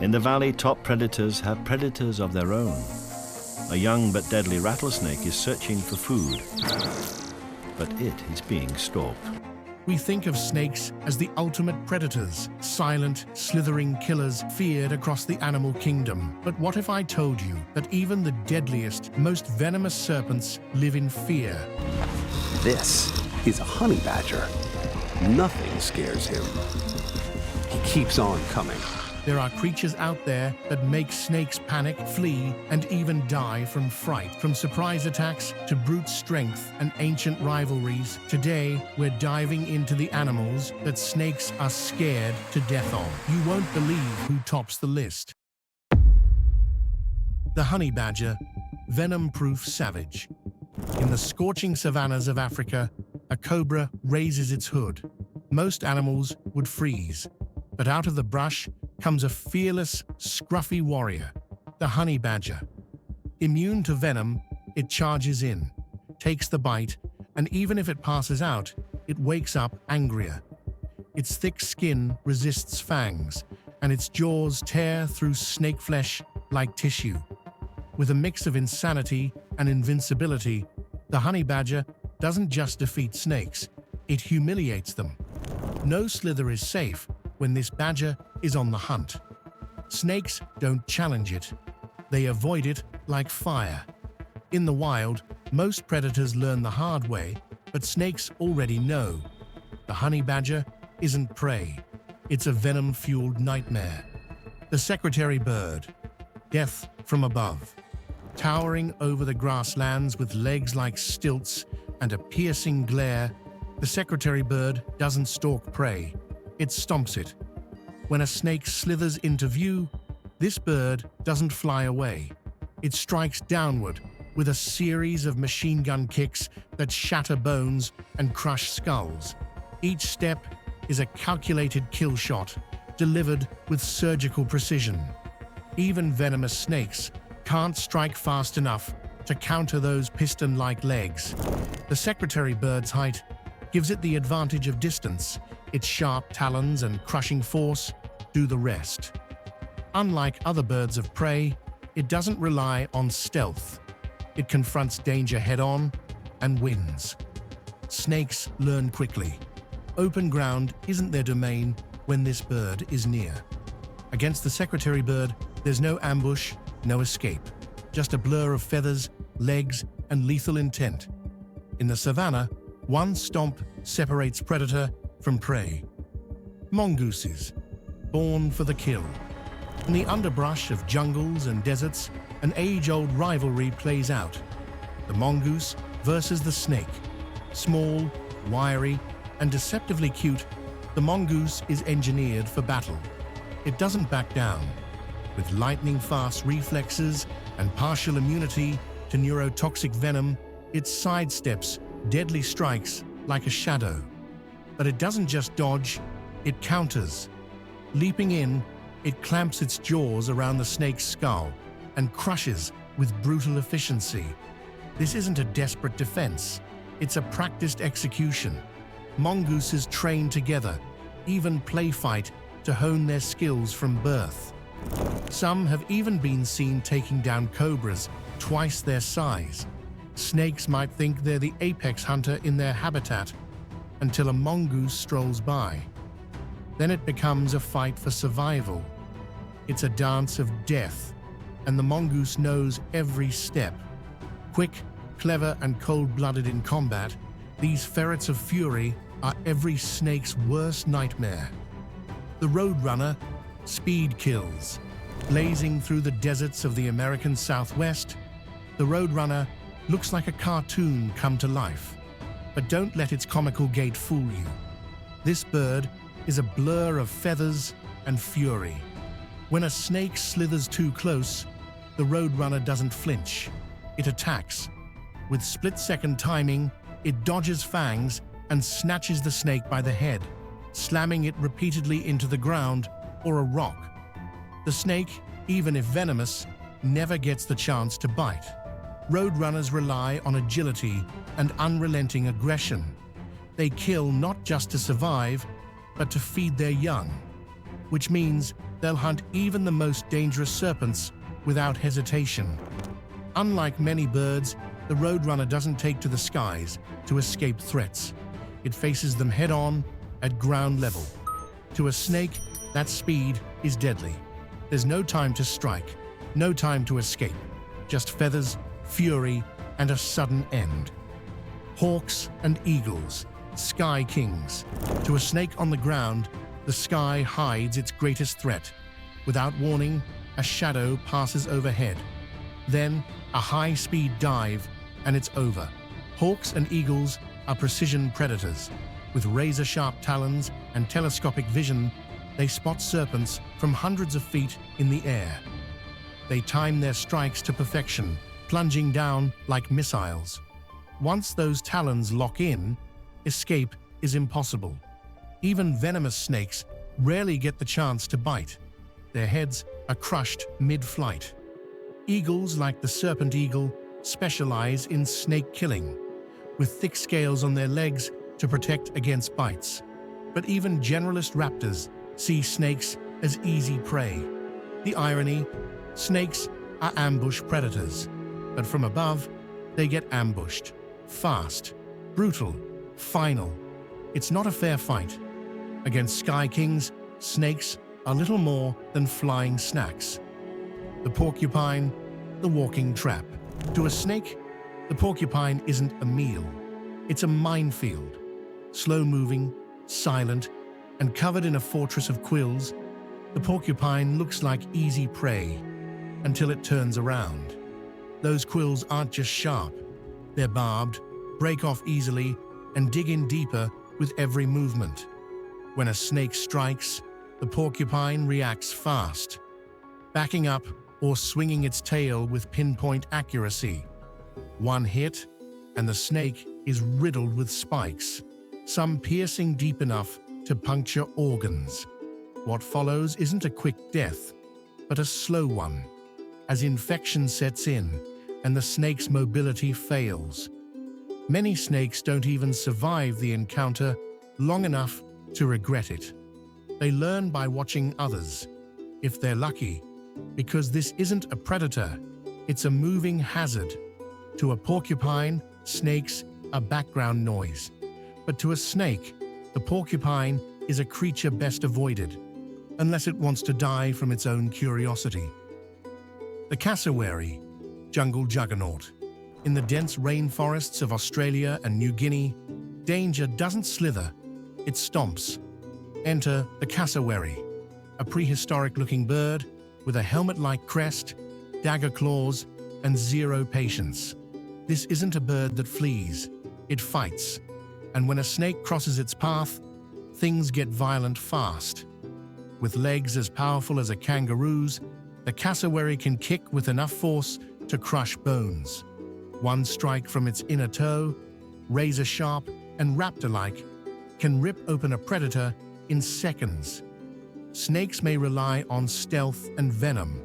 In the valley, top predators have predators of their own. A young but deadly rattlesnake is searching for food, but it is being stalked. We think of snakes as the ultimate predators, silent, slithering killers feared across the animal kingdom. But what if I told you that even the deadliest, most venomous serpents live in fear? This is a honey badger. Nothing scares him. He keeps on coming. There are creatures out there that make snakes panic, flee, and even die from fright. From surprise attacks to brute strength and ancient rivalries, today we're diving into the animals that snakes are scared to death of. You won't believe who tops the list. The honey badger, venom-proof savage. In the scorching savannas of Africa, a cobra raises its hood. Most animals would freeze, but out of the brush comes a fearless, scruffy warrior, the honey badger. Immune to venom, it charges in, takes the bite, and even if it passes out, it wakes up angrier. Its thick skin resists fangs, and its jaws tear through snake flesh like tissue. With a mix of insanity and invincibility, the honey badger doesn't just defeat snakes, it humiliates them. No slither is safe when this badger is on the hunt. Snakes don't challenge it. They avoid it like fire. In the wild, most predators learn the hard way, but snakes already know. The honey badger isn't prey. It's a venom-fueled nightmare. The secretary bird, death from above. Towering over the grasslands with legs like stilts and a piercing glare, the secretary bird doesn't stalk prey. It stomps it. When a snake slithers into view, this bird doesn't fly away. It strikes downward with a series of machine gun kicks that shatter bones and crush skulls. Each step is a calculated kill shot, delivered with surgical precision. Even venomous snakes can't strike fast enough to counter those piston-like legs. The secretary bird's height gives it the advantage of distance. Its sharp talons and crushing force do the rest. Unlike other birds of prey, it doesn't rely on stealth. It confronts danger head-on and wins. Snakes learn quickly. Open ground isn't their domain when this bird is near. Against the secretary bird, there's no ambush, no escape. Just a blur of feathers, legs, and lethal intent. In the savannah, one stomp separates predator from prey. Mongooses, born for the kill. In the underbrush of jungles and deserts, an age-old rivalry plays out. The mongoose versus the snake. Small, wiry, and deceptively cute, the mongoose is engineered for battle. It doesn't back down. With lightning-fast reflexes and partial immunity to neurotoxic venom, it sidesteps deadly strikes like a shadow. But it doesn't just dodge, it counters. Leaping in, it clamps its jaws around the snake's skull and crushes with brutal efficiency. This isn't a desperate defense, it's a practiced execution. Mongooses train together, even play fight to hone their skills from birth. Some have even been seen taking down cobras twice their size. Snakes might think they're the apex hunter in their habitat until a mongoose strolls by. Then it becomes a fight for survival. It's a dance of death, and the mongoose knows every step. Quick, clever, and cold-blooded in combat, these ferrets of fury are every snake's worst nightmare. The Roadrunner, speed kills. Blazing through the deserts of the American Southwest, the Roadrunner looks like a cartoon come to life. But don't let its comical gait fool you. This bird is a blur of feathers and fury. When a snake slithers too close, the Roadrunner doesn't flinch. It attacks. With split-second timing, it dodges fangs and snatches the snake by the head, slamming it repeatedly into the ground or a rock. The snake, even if venomous, never gets the chance to bite. Roadrunners rely on agility and unrelenting aggression. They kill not just to survive, but to feed their young, which means They'll hunt even the most dangerous serpents without hesitation. Unlike many birds, the Roadrunner doesn't take to the skies to escape threats. It faces them head-on at ground level. To a snake, that speed is deadly. There's no time to strike, no time to escape. Just feathers, fury, and a sudden end. Hawks and eagles, sky kings. To a snake on the ground, the sky hides its greatest threat. Without warning, a shadow passes overhead. Then, a high-speed dive, and it's over. Hawks and eagles are precision predators. With razor-sharp talons and telescopic vision, they spot serpents from hundreds of feet in the air. They time their strikes to perfection, plunging down like missiles. Once those talons lock in, escape is impossible. Even venomous snakes rarely get the chance to bite. Their heads are crushed mid-flight. Eagles, like the serpent eagle, specialize in snake killing, with thick scales on their legs to protect against bites. But even generalist raptors see snakes as easy prey. The irony: snakes are ambush predators, but from above, they get ambushed. Fast, brutal, final. It's not a fair fight. Against sky kings, snakes are little more than flying snacks. The porcupine, the walking trap. To a snake, the porcupine isn't a meal. It's a minefield. Slow-moving, silent, and covered in a fortress of quills, the porcupine looks like easy prey until it turns around. Those quills aren't just sharp. They're barbed, break off easily, and dig in deeper with every movement. When a snake strikes, the porcupine reacts fast, backing up or swinging its tail with pinpoint accuracy. One hit, and the snake is riddled with spikes, some piercing deep enough to puncture organs. What follows isn't a quick death, but a slow one, as infection sets in and the snake's mobility fails. Many snakes don't even survive the encounter long enough to regret it. They learn by watching others, if they're lucky, because this isn't a predator, it's a moving hazard. To a porcupine, snakes are background noise. But to a snake, the porcupine is a creature best avoided, unless it wants to die from its own curiosity. The Casawaryi, jungle juggernaut. In the dense rainforests of Australia and New Guinea, danger doesn't slither, it stomps. Enter the Casawaryi, a prehistoric-looking bird with a helmet-like crest, dagger claws, and zero patience. This isn't a bird that flees, it fights. And when a snake crosses its path, things get violent fast. With legs as powerful as a kangaroo's, the Casawaryi can kick with enough force to crush bones. One strike from its inner toe, razor-sharp and raptor-like, can rip open a predator in seconds. Snakes may rely on stealth and venom,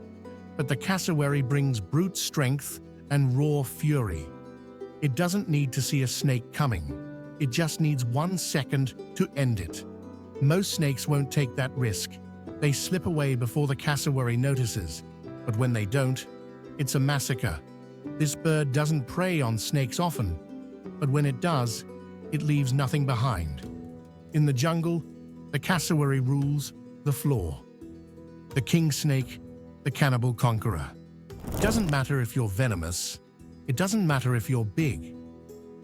but the Casawaryi brings brute strength and raw fury. It doesn't need to see a snake coming. It just needs 1 second to end it. Most snakes won't take that risk. They slip away before the Casawaryi notices, but when they don't, it's a massacre. This bird doesn't prey on snakes often, but when it does, it leaves nothing behind. In the jungle, the Casawaryi rules the floor. The king snake, the cannibal conqueror. It doesn't matter if you're venomous. It doesn't matter if you're big.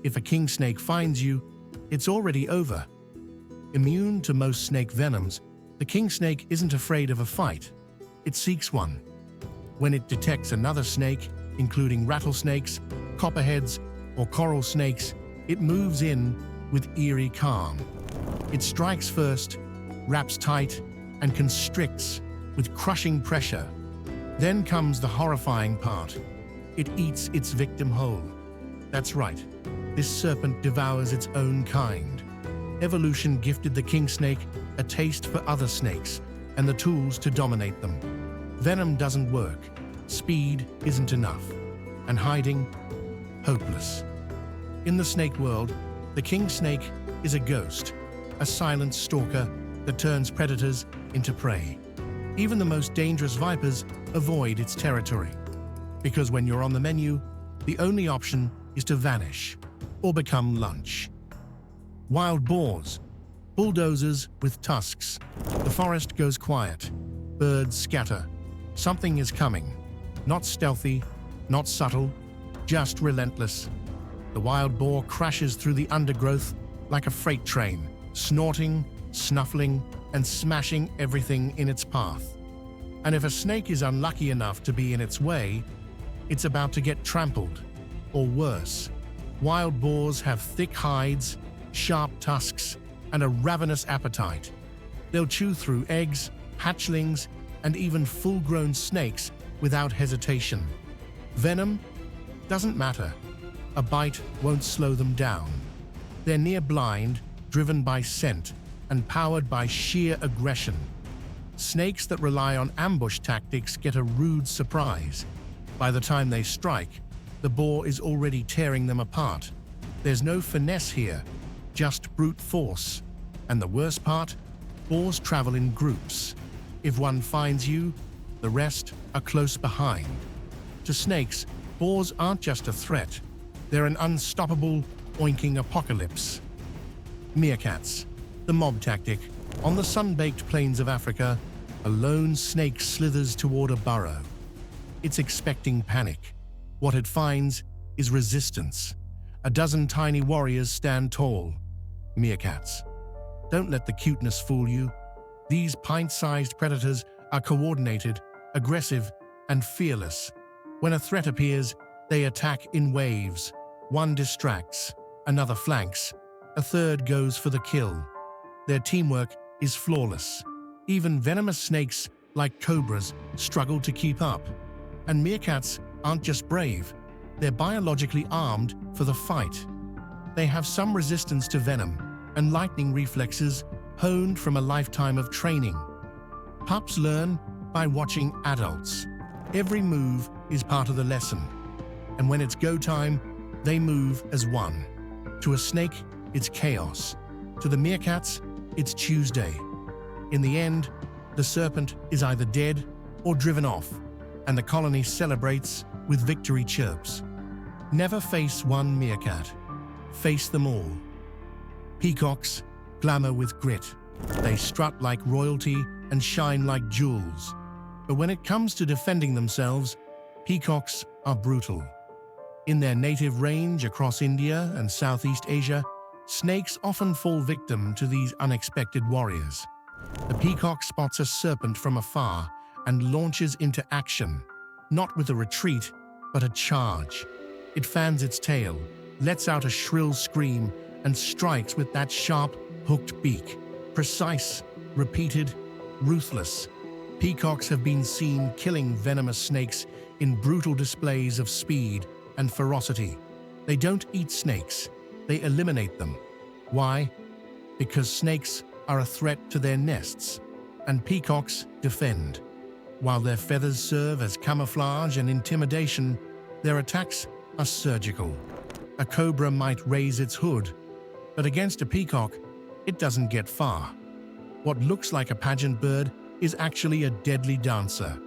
If a king snake finds you, it's already over. Immune to most snake venoms, the king snake isn't afraid of a fight. It seeks one. When it detects another snake, including rattlesnakes, copperheads, or coral snakes, it moves in with eerie calm. It strikes first, wraps tight, and constricts with crushing pressure. Then comes the horrifying part. It eats its victim whole. That's right, this serpent devours its own kind. Evolution gifted the king snake a taste for other snakes and the tools to dominate them. Venom doesn't work, speed isn't enough, and hiding, hopeless. In the snake world, the king snake is a ghost, a silent stalker that turns predators into prey. Even the most dangerous vipers avoid its territory, because when you're on the menu, the only option is to vanish or become lunch. Wild boars, bulldozers with tusks. The forest goes quiet. Birds scatter. Something is coming. Not stealthy, not subtle, just relentless. The wild boar crashes through the undergrowth like a freight train, snorting, snuffling, and smashing everything in its path. And if a snake is unlucky enough to be in its way, it's about to get trampled, or worse. Wild boars have thick hides, sharp tusks, and a ravenous appetite. They'll chew through eggs, hatchlings, and even full-grown snakes without hesitation. Venom doesn't matter. A bite won't slow them down. They're near blind, driven by scent, and powered by sheer aggression. Snakes that rely on ambush tactics get a rude surprise. By the time they strike, the boar is already tearing them apart. There's no finesse here, just brute force. And the worst part? Boars travel in groups. If one finds you, the rest are close behind. To snakes, boars aren't just a threat. They're an unstoppable, oinking apocalypse. Meerkats, the mob tactic. On the sun-baked plains of Africa, a lone snake slithers toward a burrow. It's expecting panic. What it finds is resistance. A dozen tiny warriors stand tall. Meerkats. Don't let the cuteness fool you. These pint-sized predators are coordinated, aggressive, and fearless. When a threat appears, they attack in waves. One distracts, another flanks, a third goes for the kill. Their teamwork is flawless. Even venomous snakes, like cobras, struggle to keep up. And meerkats aren't just brave, they're biologically armed for the fight. They have some resistance to venom and lightning reflexes honed from a lifetime of training. Pups learn by watching adults. Every move is part of the lesson. And when it's go time, they move as one. To a snake, it's chaos. To the meerkats, it's Tuesday. In the end, the serpent is either dead or driven off, and the colony celebrates with victory chirps. Never face one meerkat. Face them all. Peacocks glamour with grit. They strut like royalty and shine like jewels. But when it comes to defending themselves, peacocks are brutal. In their native range across India and Southeast Asia, snakes often fall victim to these unexpected warriors. The peacock spots a serpent from afar and launches into action, not with a retreat, but a charge. It fans its tail, lets out a shrill scream, and strikes with that sharp, hooked beak. Precise, repeated, ruthless. Peacocks have been seen killing venomous snakes in brutal displays of speed and ferocity. They don't eat snakes, they eliminate them. Why? Because snakes are a threat to their nests, and peacocks defend. While their feathers serve as camouflage and intimidation, their attacks are surgical. A cobra might raise its hood, but against a peacock, it doesn't get far. What looks like a pageant bird is actually a deadly dancer.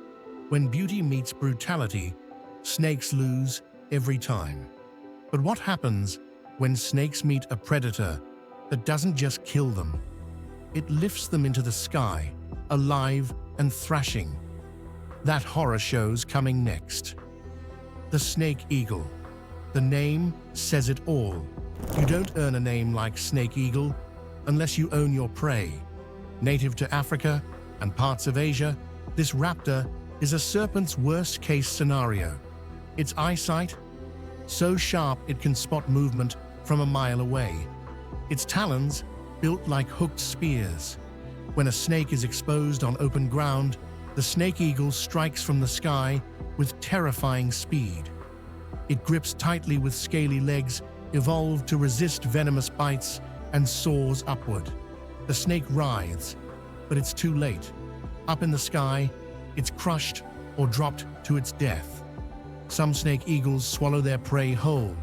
When beauty meets brutality, snakes lose every time. But what happens when snakes meet a predator that doesn't just kill them? It lifts them into the sky, alive and thrashing. That horror show's coming next. The snake eagle. The name says it all. You don't earn a name like snake eagle unless you own your prey. Native to Africa and parts of Asia, this raptor is a serpent's worst-case scenario. Its eyesight, so sharp it can spot movement from a mile away. Its talons, built like hooked spears. When a snake is exposed on open ground, the snake eagle strikes from the sky with terrifying speed. It grips tightly with scaly legs, evolved to resist venomous bites, and soars upward. The snake writhes, but it's too late. Up in the sky, it's crushed or dropped to its death. Some snake eagles swallow their prey whole,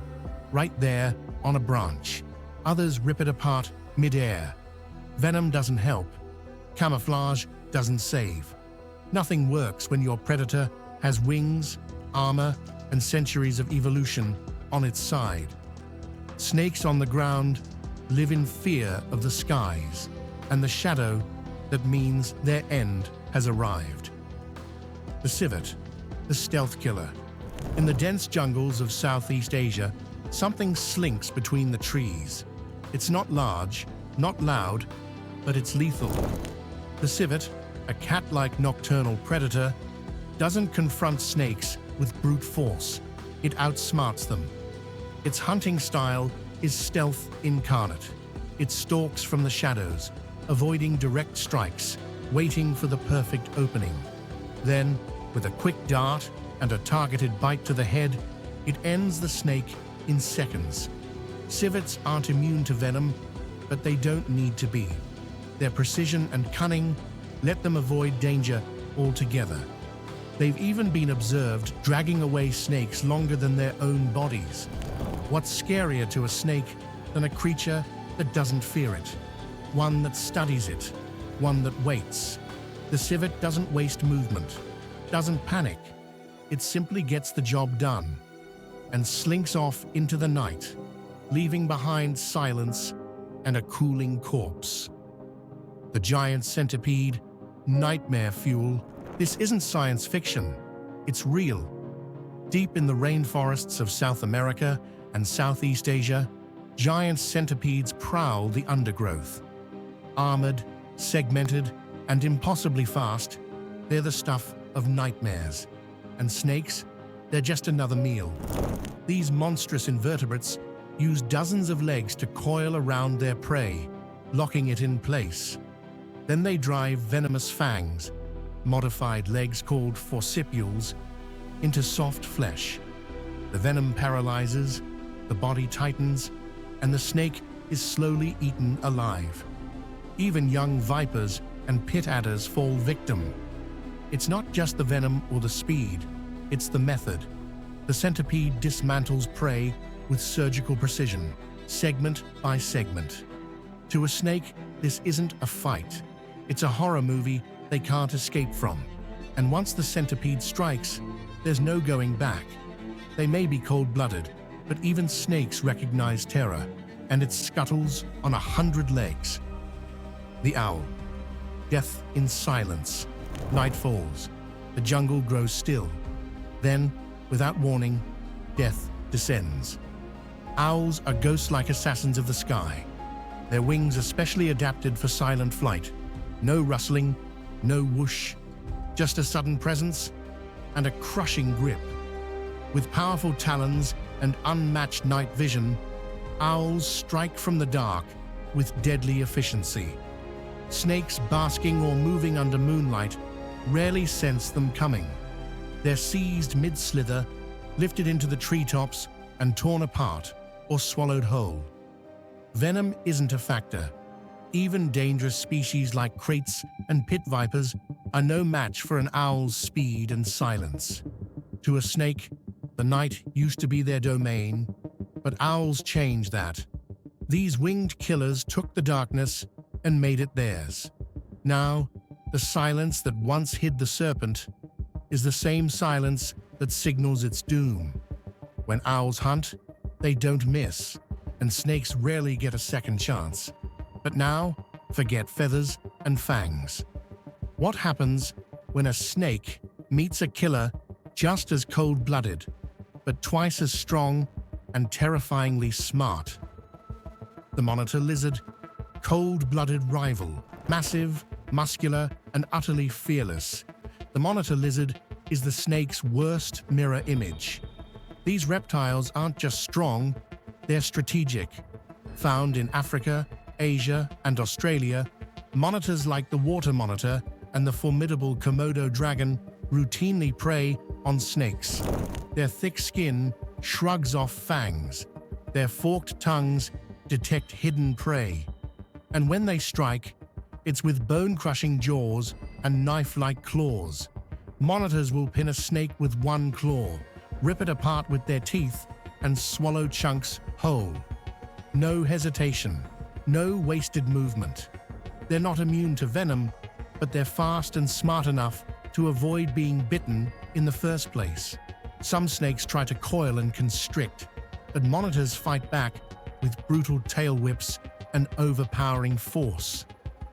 right there on a branch. Others rip it apart mid-air. Venom doesn't help. Camouflage doesn't save. Nothing works when your predator has wings, armor, and centuries of evolution on its side. Snakes on the ground live in fear of the skies and the shadow that means their end has arrived. The civet, the stealth killer. In the dense jungles of Southeast Asia, something slinks between the trees. It's not large, not loud, but it's lethal. The civet, a cat-like nocturnal predator, doesn't confront snakes with brute force. It outsmarts them. Its hunting style is stealth incarnate. It stalks from the shadows, avoiding direct strikes, waiting for the perfect opening. Then, with a quick dart and a targeted bite to the head, it ends the snake in seconds. Civets aren't immune to venom, but they don't need to be. Their precision and cunning let them avoid danger altogether. They've even been observed dragging away snakes longer than their own bodies. What's scarier to a snake than a creature that doesn't fear it? One that studies it, one that waits. The civet doesn't waste movement, doesn't panic. It simply gets the job done and slinks off into the night, leaving behind silence and a cooling corpse. The giant centipede, nightmare fuel. This isn't science fiction, it's real. Deep in the rainforests of South America and Southeast Asia, giant centipedes prowl the undergrowth. Armored, segmented, and impossibly fast, they're the stuff of nightmares. And snakes, they're just another meal. These monstrous invertebrates use dozens of legs to coil around their prey, locking it in place. Then they drive venomous fangs, modified legs called forcipules, into soft flesh. The venom paralyzes, the body tightens, and the snake is slowly eaten alive. Even young vipers and pit adders fall victim. It's not just the venom or the speed, it's the method. The centipede dismantles prey with surgical precision, segment by segment. To a snake, this isn't a fight. It's a horror movie they can't escape from. And once the centipede strikes, there's no going back. They may be cold-blooded, but even snakes recognize terror, and it scuttles on 100 legs. The owl. Death in silence. Night falls. The jungle grows still. Then, without warning, death descends. Owls are ghost-like assassins of the sky. Their wings are specially adapted for silent flight. No rustling, no whoosh, just a sudden presence and a crushing grip. With powerful talons and unmatched night vision, owls strike from the dark with deadly efficiency. Snakes basking or moving under moonlight rarely sense them coming. They're seized mid-slither, lifted into the treetops, and torn apart or swallowed whole. Venom isn't a factor. Even dangerous species like kraits and pit vipers are no match for an owl's speed and silence. To a snake, the night used to be their domain, but owls changed that. These winged killers took the darkness and made it theirs. Now, the silence that once hid the serpent is the same silence that signals its doom. When owls hunt, they don't miss, and snakes rarely get a second chance. But now, forget feathers and fangs. What happens when a snake meets a killer just as cold-blooded, but twice as strong and terrifyingly smart? The monitor lizard, cold-blooded rival, massive, muscular, and utterly fearless. The monitor lizard is the snake's worst mirror image. These reptiles aren't just strong, they're strategic. Found in Africa, Asia, and Australia, monitors like the water monitor and the formidable Komodo dragon routinely prey on snakes. Their thick skin shrugs off fangs. Their forked tongues detect hidden prey. And when they strike, it's with bone-crushing jaws and knife-like claws. Monitors will pin a snake with one claw, rip it apart with their teeth, and swallow chunks whole. No hesitation. No wasted movement. They're not immune to venom, but they're fast and smart enough to avoid being bitten in the first place. Some snakes try to coil and constrict, but monitors fight back with brutal tail whips and overpowering force.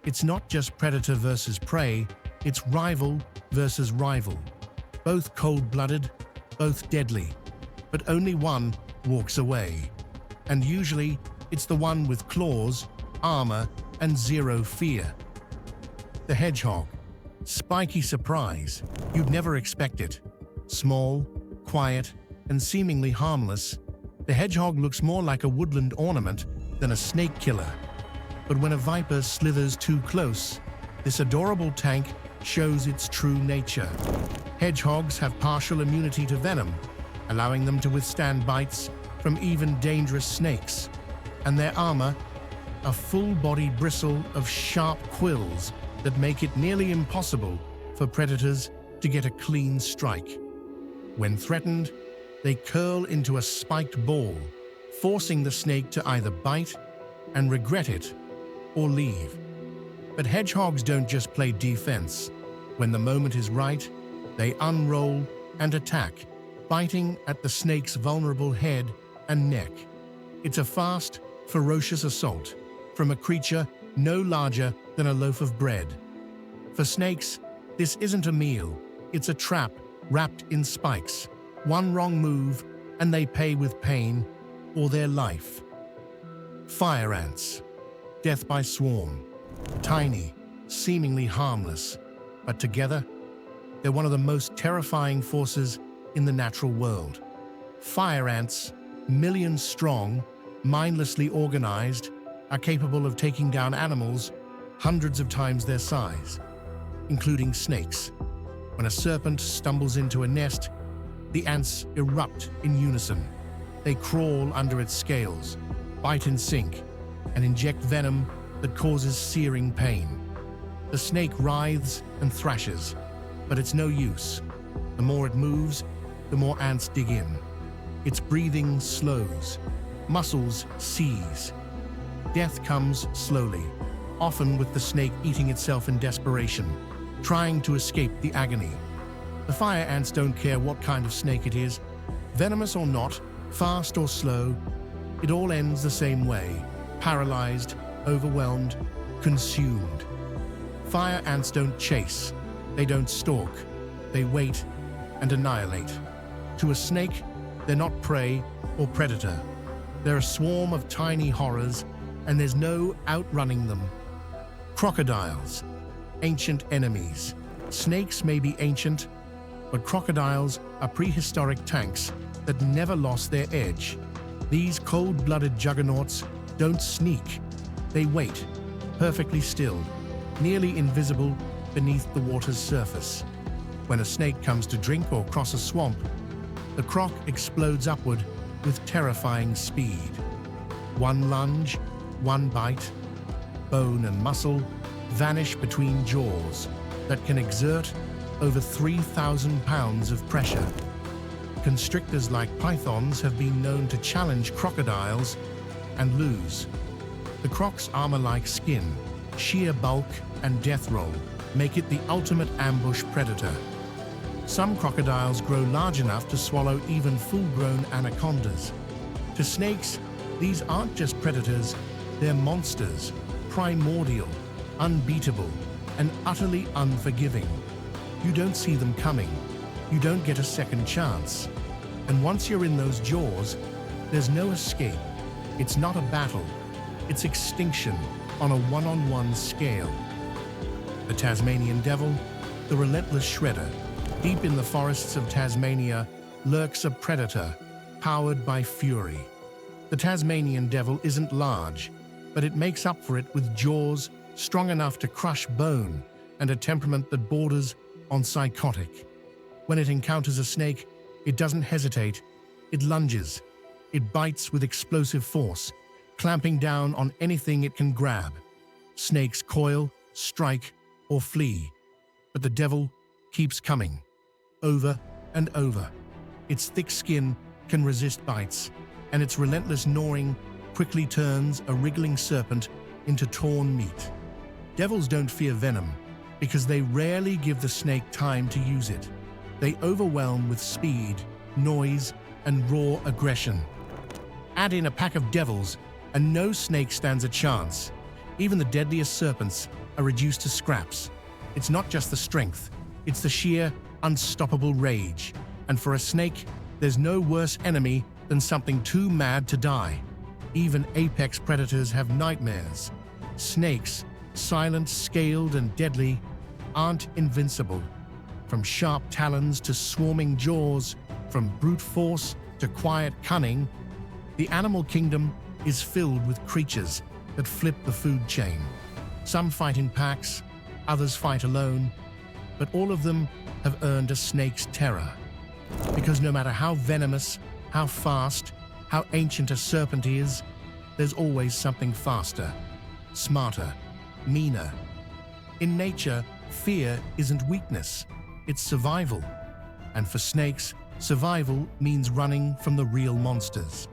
It's not just predator versus prey, it's rival versus rival. Both cold-blooded, both deadly, but only one walks away. And usually, it's the one with claws, armor, and zero fear. The hedgehog. Spiky surprise. You'd never expect it. Small, quiet, and seemingly harmless, the hedgehog looks more like a woodland ornament than a snake killer. But when a viper slithers too close, this adorable tank shows its true nature. Hedgehogs have partial immunity to venom, allowing them to withstand bites from even dangerous snakes. And their armor, a full-body bristle of sharp quills that make it nearly impossible for predators to get a clean strike. When threatened, they curl into a spiked ball, forcing the snake to either bite and regret it or leave. But hedgehogs don't just play defense. When the moment is right, they unroll and attack, biting at the snake's vulnerable head and neck. It's a fast, ferocious assault from a creature no larger than a loaf of bread. For snakes, this isn't a meal, it's a trap wrapped in spikes. One wrong move, and they pay with pain or their life. Fire ants. Death by swarm. Tiny, seemingly harmless, but together, they're one of the most terrifying forces in the natural world. Fire ants, millions strong, mindlessly organized, are capable of taking down animals hundreds of times their size, including snakes. When a serpent stumbles into a nest, the ants erupt in unison. They crawl under its scales, bite and sink, and inject venom that causes searing pain. The snake writhes and thrashes, but it's no use. The more it moves, the more ants dig in. Its breathing slows, muscles seize. Death comes slowly, often with the snake eating itself in desperation, trying to escape the agony. The fire ants don't care what kind of snake it is, venomous or not, fast or slow, it all ends the same way, paralyzed, overwhelmed, consumed. Fire ants don't chase, they don't stalk, they wait and annihilate. To a snake, they're not prey or predator. They're a swarm of tiny horrors, and there's no outrunning them. Crocodiles, ancient enemies. Snakes may be ancient, but crocodiles are prehistoric tanks that never lost their edge. These cold-blooded juggernauts don't sneak. They wait, perfectly still, nearly invisible beneath the water's surface. When a snake comes to drink or cross a swamp, the croc explodes upward with terrifying speed. One lunge, one bite, bone and muscle vanish between jaws that can exert over 3,000 pounds of pressure. Constrictors like pythons have been known to challenge crocodiles and lose. The croc's armor-like skin, sheer bulk, and death roll make it the ultimate ambush predator. Some crocodiles grow large enough to swallow even full-grown anacondas. To snakes, these aren't just predators, they're monsters, primordial, unbeatable, and utterly unforgiving. You don't see them coming. You don't get a second chance. And once you're in those jaws, there's no escape. It's not a battle. It's extinction on a one-on-one scale. The Tasmanian Devil, the relentless shredder. Deep in the forests of Tasmania lurks a predator, powered by fury. The Tasmanian Devil isn't large, but it makes up for it with jaws strong enough to crush bone and a temperament that borders on psychotic. When it encounters a snake, it doesn't hesitate. It lunges. It bites with explosive force, clamping down on anything it can grab. Snakes coil, strike, or flee, but the devil keeps coming, over and over. Its thick skin can resist bites, and its relentless gnawing quickly turns a wriggling serpent into torn meat. Devils don't fear venom. because they rarely give the snake time to use it. They overwhelm with speed, noise, and raw aggression. Add in a pack of devils, and no snake stands a chance. Even the deadliest serpents are reduced to scraps. It's not just the strength, it's the sheer, unstoppable rage. And for a snake, there's no worse enemy than something too mad to die. Even apex predators have nightmares. Snakes, silent, scaled, and deadly, aren't invincible. From sharp talons to swarming jaws, from brute force to quiet cunning, the animal kingdom is filled with creatures that flip the food chain. Some fight in packs, others fight alone, but all of them have earned a snake's terror. Because no matter how venomous, how fast, how ancient a serpent is, there's always something faster, smarter, meaner. In nature, fear isn't weakness, it's survival. And for snakes, survival means running from the real monsters.